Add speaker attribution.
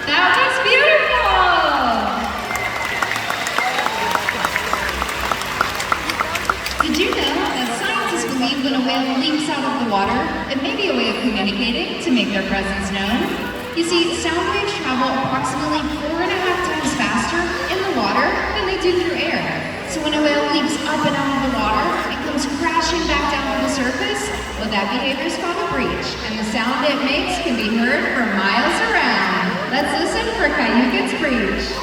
Speaker 1: That was beautiful! Did you know that scientists believe when a whale leaps out of the water, it may be a way of communicating to make their presence known? You see, sound waves travel approximately 4.5 times faster in the water than they do through air. So when a whale leaps up and out of the water and comes crashing back down to the surface, well, that behavior is called a breach, and the sound it makes can be heard for miles around. Let's listen for Cayuga's breach.